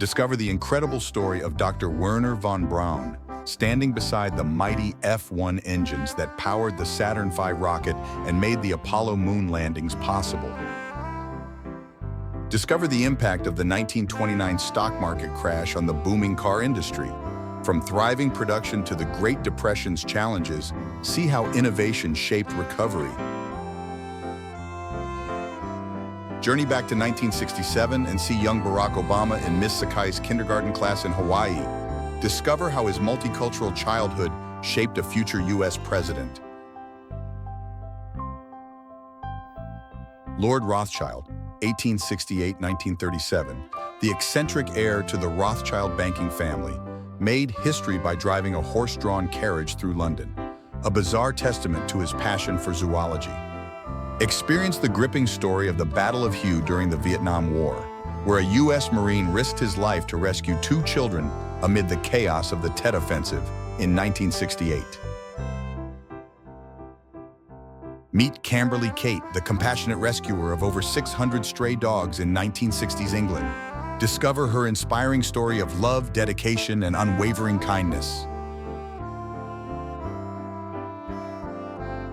Discover the incredible story of Dr. Werner von Braun, standing beside the mighty F-1 engines that powered the Saturn V rocket and made the Apollo moon landings possible. Discover the impact of the 1929 stock market crash on the booming car industry. From thriving production to the Great Depression's challenges, see how innovation shaped recovery. Journey back to 1967 and see young Barack Obama in Miss Sakai's kindergarten class in Hawaii. Discover how his multicultural childhood shaped a future U.S. president. Lord Rothschild, 1868-1937, the eccentric heir to the Rothschild banking family, made history by driving a horse-drawn carriage through London, a bizarre testament to his passion for zoology. Experience the gripping story of the Battle of Hue during the Vietnam War, where a U.S. Marine risked his life to rescue 2 children amid the chaos of the Tet Offensive in 1968. Meet Camberly Kate, the compassionate rescuer of over 600 stray dogs in 1960s England. Discover her inspiring story of love, dedication, and unwavering kindness.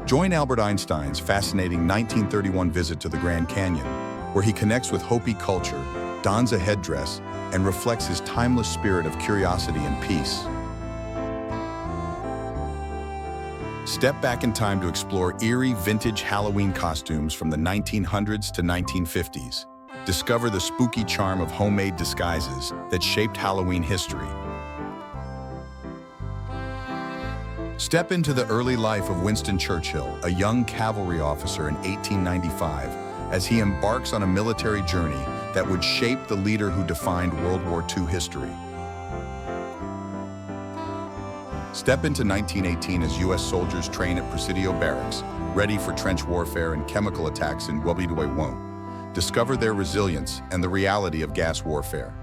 Join Albert Einstein's fascinating 1931 visit to the Grand Canyon, where he connects with Hopi culture, dons a headdress, and reflects his timeless spirit of curiosity and peace. Step back in time to explore eerie vintage Halloween costumes from the 1900s to 1950s. Discover the spooky charm of homemade disguises that shaped Halloween history. Step into the early life of Winston Churchill, a young cavalry officer in 1895, as he embarks on a military journey that would shape the leader who defined World War II history. Step into 1918 as U.S. soldiers train at Presidio Barracks, ready for trench warfare and chemical attacks in Wellbe-Won't. Discover their resilience and the reality of gas warfare.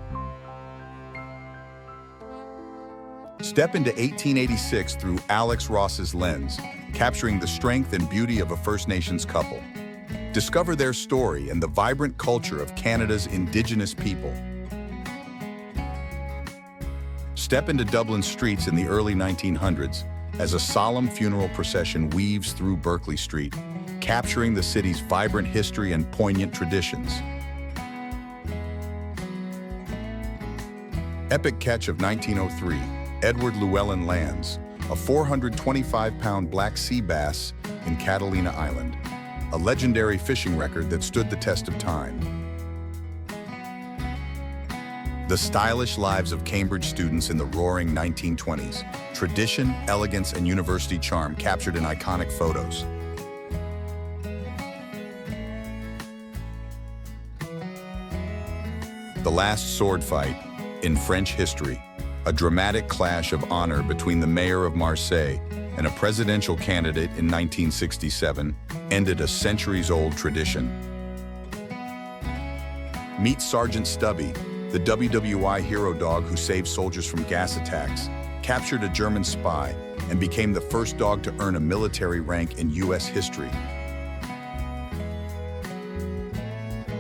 Step into 1886 through Alex Ross's lens, capturing the strength and beauty of a First Nations couple. Discover their story and the vibrant culture of Canada's Indigenous people. Step into Dublin streets in the early 1900s as a solemn funeral procession weaves through Berkeley Street, capturing the city's vibrant history and poignant traditions. Epic catch of 1903, Edward Llewellyn lands, a 425-pound black sea bass in Catalina Island, a legendary fishing record that stood the test of time. The stylish lives of Cambridge students in the roaring 1920s, tradition, elegance, and university charm captured in iconic photos. The Last Sword Fight in French history, a dramatic clash of honor between the mayor of Marseille and a presidential candidate in 1967, ended a centuries-old tradition. Meet Sergeant Stubby, the WWI hero dog who saved soldiers from gas attacks, captured a German spy, and became the first dog to earn a military rank in U.S. history.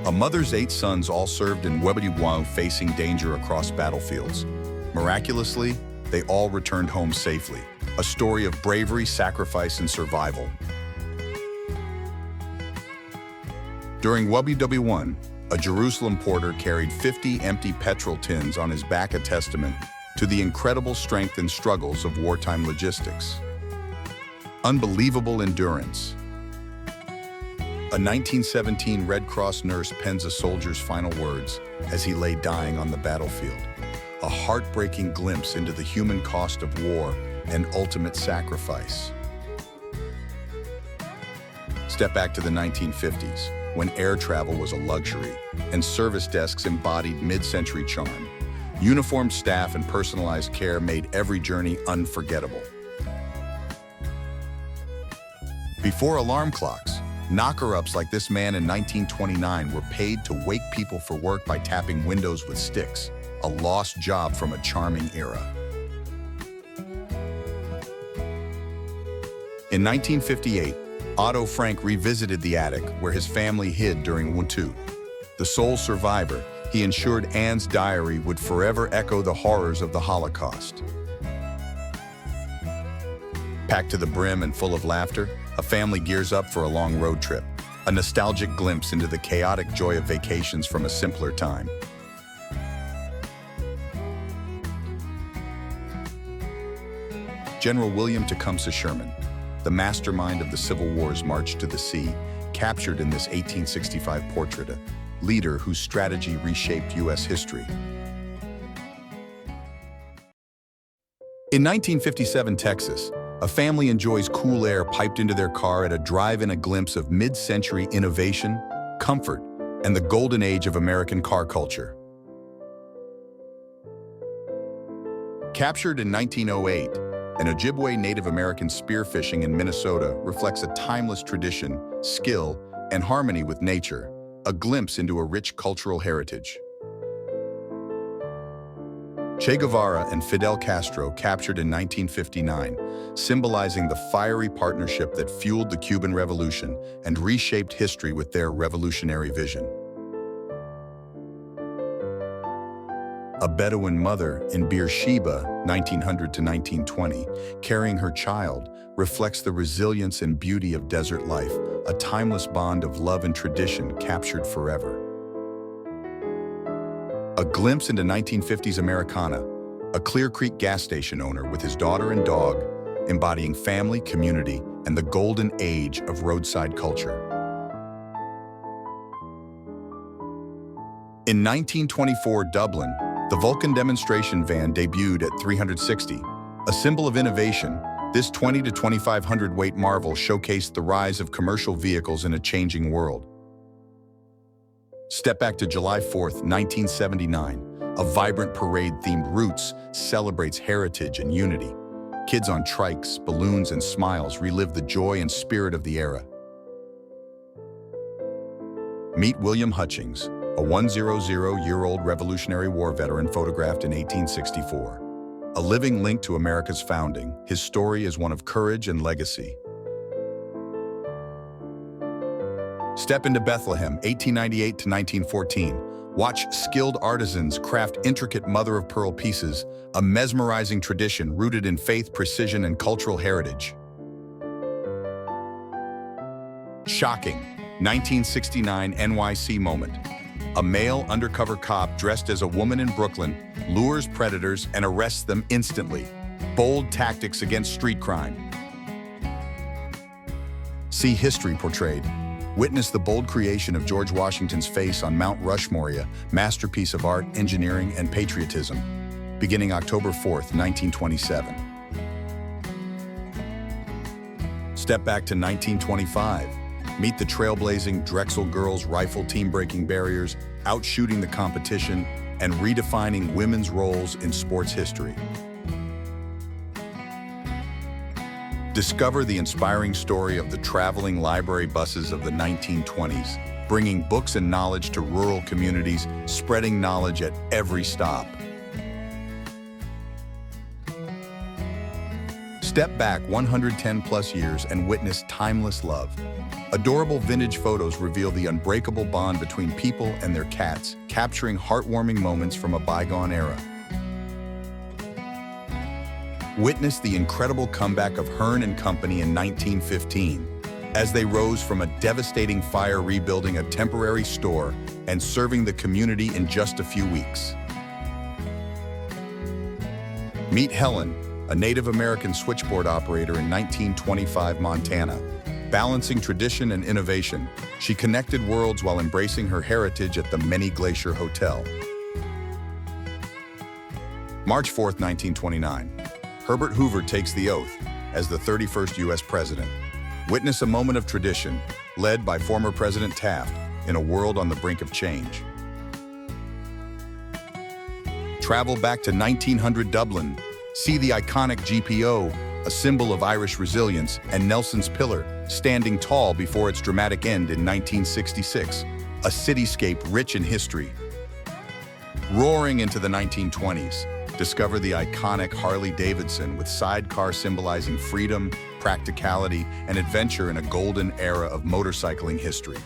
A mother's 8 sons all served in Wellbe-Won't facing danger across battlefields. Miraculously, they all returned home safely, a story of bravery, sacrifice, and survival. During Wellbe-Won't, a Jerusalem porter carried 50 empty petrol tins on his back, a testament to the incredible strength and struggles of wartime logistics. Unbelievable endurance. A 1917 Red Cross nurse pens a soldier's final words as he lay dying on the battlefield, a heartbreaking glimpse into the human cost of war and ultimate sacrifice. Step back to the 1950s, when air travel was a luxury and service desks embodied mid-century charm. Uniformed staff and personalized care made every journey unforgettable. Before alarm clocks, knocker-ups like this man in 1929 were paid to wake people for work by tapping windows with sticks, a lost job from a charming era. In 1958, Otto Frank revisited the attic where his family hid during World War II. The sole survivor, he ensured Anne's diary would forever echo the horrors of the Holocaust. Packed to the brim and full of laughter, a family gears up for a long road trip, a nostalgic glimpse into the chaotic joy of vacations from a simpler time. General William Tecumseh Sherman, the mastermind of the Civil War's march to the sea, captured in this 1865 portrait, a leader whose strategy reshaped U.S. history. In 1957 Texas, a family enjoys cool air piped into their car at a drive-in, a glimpse of mid-century innovation, comfort, and the golden age of American car culture. Captured in 1908, an Ojibwe Native American spearfishing in Minnesota reflects a timeless tradition, skill, and harmony with nature, a glimpse into a rich cultural heritage. Che Guevara and Fidel Castro captured in 1959, symbolizing the fiery partnership that fueled the Cuban Revolution and reshaped history with their revolutionary vision. A Bedouin mother in Beersheba, 1900 to 1920, carrying her child, reflects the resilience and beauty of desert life, a timeless bond of love and tradition captured forever. A glimpse into 1950s Americana, a Clear Creek gas station owner with his daughter and dog, embodying family, community, and the golden age of roadside culture. In 1924 Dublin, the Vulcan demonstration van debuted at 360. A symbol of innovation, this 20 to 2,500 weight marvel showcased the rise of commercial vehicles in a changing world. Step back to July 4th, 1979. A vibrant parade-themed Roots celebrates heritage and unity. Kids on trikes, balloons, and smiles relive the joy and spirit of the era. Meet William Hutchings, a 100-year-old Revolutionary War veteran photographed in 1864. A living link to America's founding, his story is one of courage and legacy. Step into Bethlehem, 1898 to 1914. Watch skilled artisans craft intricate mother-of-pearl pieces, a mesmerizing tradition rooted in faith, precision, and cultural heritage. Shocking, 1969 NYC moment. A male undercover cop dressed as a woman in Brooklyn lures predators and arrests them instantly. Bold tactics against street crime. See history portrayed. Witness the bold creation of George Washington's face on Mount Rushmore, a masterpiece of art, engineering, and patriotism, beginning October 4th, 1927. Step back to 1925. Meet the trailblazing Drexel girls rifle team breaking barriers, outshooting the competition, and redefining women's roles in sports history. Discover the inspiring story of the traveling library buses of the 1920s, bringing books and knowledge to rural communities, spreading knowledge at every stop. Step back 110+ years and witness timeless love. Adorable vintage photos reveal the unbreakable bond between people and their cats, capturing heartwarming moments from a bygone era. Witness the incredible comeback of Hearn and Company in 1915, as they rose from a devastating fire, rebuilding a temporary store and serving the community in just a few weeks. Meet Helen, a Native American switchboard operator in 1925 Montana. Balancing tradition and innovation, she connected worlds while embracing her heritage at the Many Glacier Hotel. March 4th, 1929. Herbert Hoover takes the oath as the 31st U.S. President. Witness a moment of tradition, led by former President Taft, in a world on the brink of change. Travel back to 1900 Dublin. See the iconic GPO, a symbol of Irish resilience, and Nelson's Pillar, standing tall before its dramatic end in 1966, a cityscape rich in history. Roaring into the 1920s, discover the iconic Harley-Davidson with sidecar symbolizing freedom, practicality, and adventure in a golden era of motorcycling history.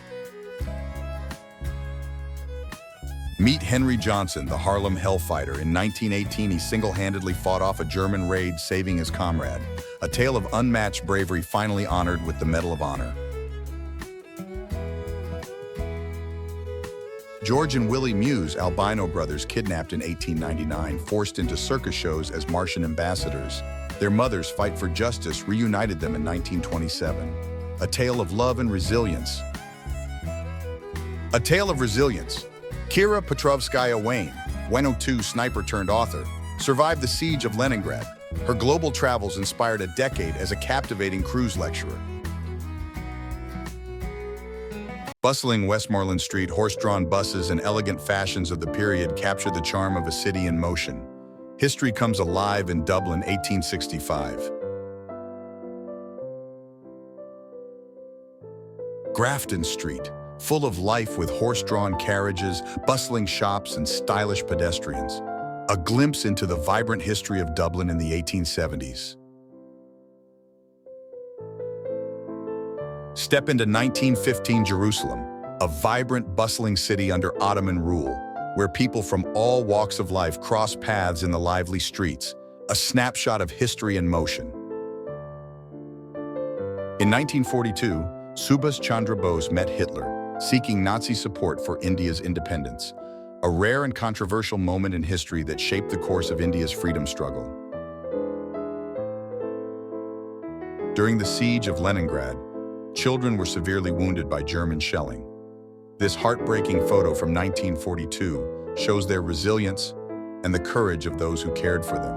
Meet Henry Johnson, the Harlem Hellfighter. In 1918, he single-handedly fought off a German raid, saving his comrade. A tale of unmatched bravery, finally honored with the Medal of Honor. George and Willie Muse, albino brothers kidnapped in 1899, forced into circus shows as Martian ambassadors. Their mothers' fight for justice reunited them in 1927. A tale of love and resilience. A tale of resilience. Kira Petrovskaya-Wayne, Weno II sniper-turned-author, survived the siege of Leningrad. Her global travels inspired a decade as a captivating cruise lecturer. Bustling Westmoreland Street, horse-drawn buses and elegant fashions of the period capture the charm of a city in motion. History comes alive in Dublin, 1865. Grafton Street, full of life with horse-drawn carriages, bustling shops, and stylish pedestrians. A glimpse into the vibrant history of Dublin in the 1870s. Step into 1915 Jerusalem, a vibrant, bustling city under Ottoman rule, where people from all walks of life cross paths in the lively streets, a snapshot of history in motion. In 1942, Subhas Chandra Bose met Hitler, seeking Nazi support for India's independence, a rare and controversial moment in history that shaped the course of India's freedom struggle. During the siege of Leningrad, children were severely wounded by German shelling. This heartbreaking photo from 1942 shows their resilience and the courage of those who cared for them.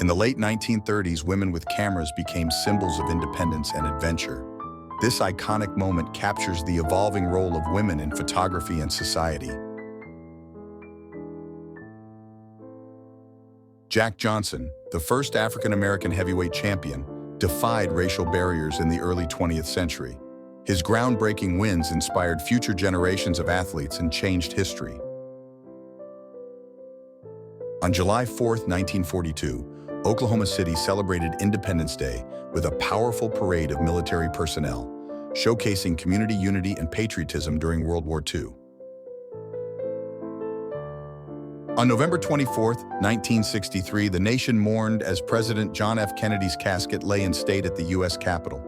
In the late 1930s, women with cameras became symbols of independence and adventure. This iconic moment captures the evolving role of women in photography and society. Jack Johnson, the first African-American heavyweight champion, defied racial barriers in the early 20th century. His groundbreaking wins inspired future generations of athletes and changed history. On July 4, 1942, Oklahoma City celebrated Independence Day with a powerful parade of military personnel, showcasing community unity and patriotism during World War II. On November 24, 1963, the nation mourned as President John F. Kennedy's casket lay in state at the U.S. Capitol,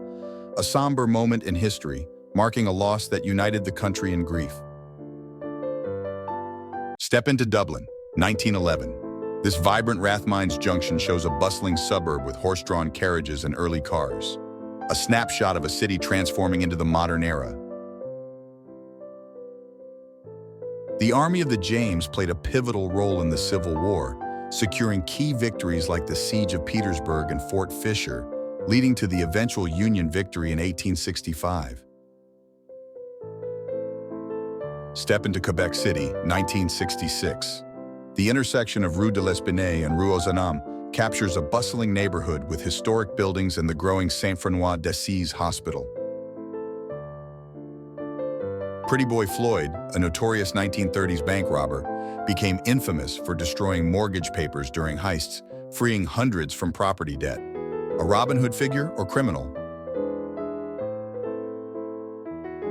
a somber moment in history, marking a loss that united the country in grief. Step into Dublin, 1911. This vibrant Rathmines Junction shows a bustling suburb with horse-drawn carriages and early cars, a snapshot of a city transforming into the modern era. The Army of the James played a pivotal role in the Civil War, securing key victories like the Siege of Petersburg and Fort Fisher, leading to the eventual Union victory in 1865. Step into Quebec City, 1966. The intersection of Rue de l'Espinay and Rue aux Anames captures a bustling neighborhood with historic buildings and the growing Saint-François d'Assise Hospital. Pretty Boy Floyd, a notorious 1930s bank robber, became infamous for destroying mortgage papers during heists, freeing hundreds from property debt. A Robin Hood figure or criminal?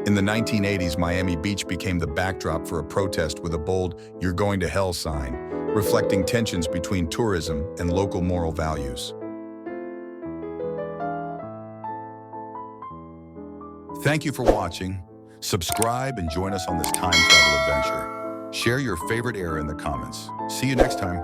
In the 1980s, Miami Beach became the backdrop for a protest with a bold "You're going to hell" sign, reflecting tensions between tourism and local moral values. Thank you for watching. Subscribe and join us on this time travel adventure. Share your favorite era in the comments. See you next time.